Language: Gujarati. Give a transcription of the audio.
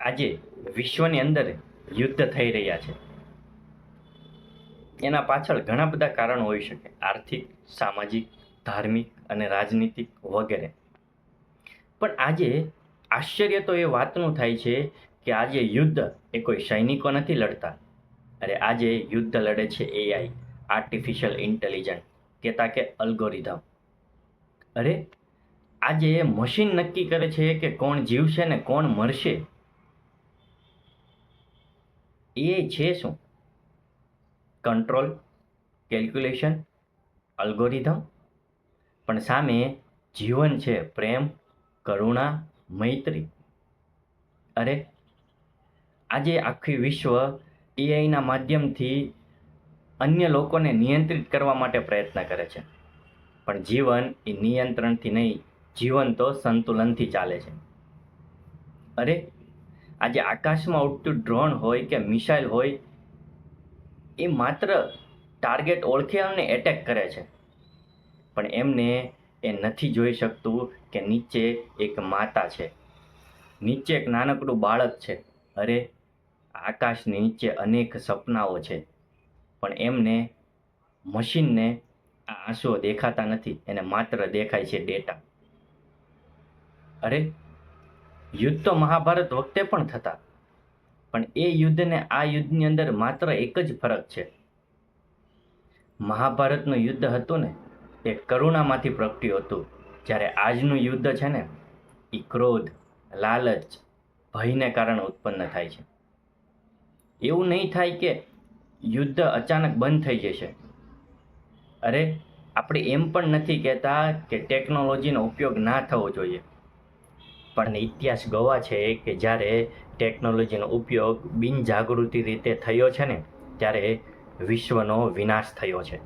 આજે વિશ્વની અંદર યુદ્ધ થઈ રહ્યા છે. એના પાછળ ઘણા બધા કારણો હોઈ શકે, આર્થિક, સામાજિક, ધાર્મિક અને રાજનીતિક વગેરે. પણ આજે આશ્ચર્ય તો એ વાતનું થાય છે કે આજે યુદ્ધ એ કોઈ સૈનિકો નથી લડતા. અરે આજે યુદ્ધ લડે છે એઆઈ, આર્ટિફિશિયલ ઇન્ટેલિજન્સ, કહેતા કે અલ્ગોરિધમ. અરે આજે મશીન નક્કી કરે છે કે કોણ જીવશે ને કોણ મરશે. એ છે શું? Control, calculation, algorithm. પણ સામે જીવન છે, પ્રેમ, કરુણા, મૈત્રી. અરે આજે આખી વિશ્વ એઆઈના માધ્યમથી અન્ય લોકોને નિયંત્રિત કરવા માટે પ્રયત્ન કરે છે. પણ જીવન એ નિયંત્રણથી નહીં, જીવન તો સંતુલનથી ચાલે છે. અરે આજે આકાશમાં ઉડતું ડ્રોન હોય કે મિસાઇલ હોય, એ માત્ર ટાર્ગેટ ઓળખે અને એટેક કરે છે. પણ એમને એ નથી જોઈ શકતું કે નીચે એક માતા છે, નીચે એક નાનકડું બાળક છે. અરે આકાશની નીચે અનેક સપનાઓ છે. પણ એમને, મશીનને, આ આંસુઓ દેખાતા નથી, એને માત્ર દેખાય છે ડેટા. અરે યુદ્ધ તો મહાભારત વખતે પણ થતા, પણ એ યુદ્ધ ને આ યુદ્ધની અંદર માત્ર એક જ ફરક છે. મહાભારતનું યુદ્ધ હતું ને એ કરુણામાંથી પ્રગટ્યું હતું, જ્યારે આજનું યુદ્ધ છે ને એ ક્રોધ, લાલચ, ભયને કારણે ઉત્પન્ન થાય છે. એવું નહીં થાય કે યુદ્ધ અચાનક બંધ થઈ જશે. અરે આપણે એમ પણ નથી કહેતા કે ટેકનોલોજીનો ઉપયોગ ના થવો જોઈએ, પણ ઇતિહાસ ગવાહ છે કે જ્યારે ટેકનોલોજીનો ઉપયોગ બિનજાગૃતિ રીતે થયો છે ને ત્યારે વિશ્વનો વિનાશ થયો છે.